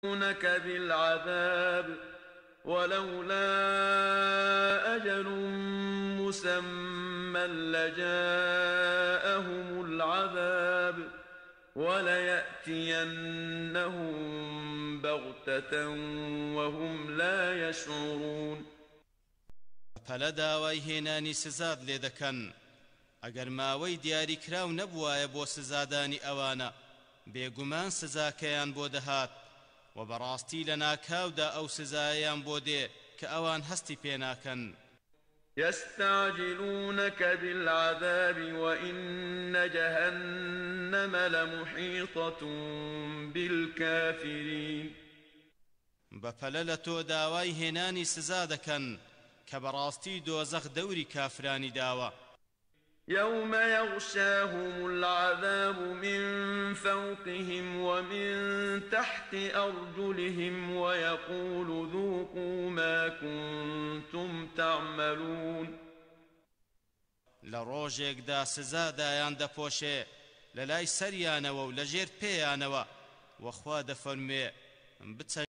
يستعجلونك بالعذاب ولولا أجل مسمى لجاءهم العذاب وليأتينهم بغتة وهم لا يشعرون. پەلە داوای هێنانی سزاد لێ دەکەن ئەگەر ماوەی دیاریکراو نەبوایە بۆ سزادانی ئەوانە بێگومان سزاکەیان بۆ دەهات و بەڕاستی لە ناکاودا ئەو سزایان بۆ دێ کە ئەوان هەستی پێناکەن. يستعجلونك بالعذاب وإن جهنم لمحيطة بالكافرين. بەپەلە لە تۆ داوای هێنانی سزا دەکەن کە بەڕاستی دۆزەخ دەوری کافرانی داوە. يوم يغشاهم العذاب من فوقهم ومن تحت أرجلهم ويقول ذوقوا ما كنتم تعملون. لروجێکدا سزا دایان دەپۆشێ لە لای سەریانەوە و لە ژێر پێیانەوە وەخوا دەفەرمێ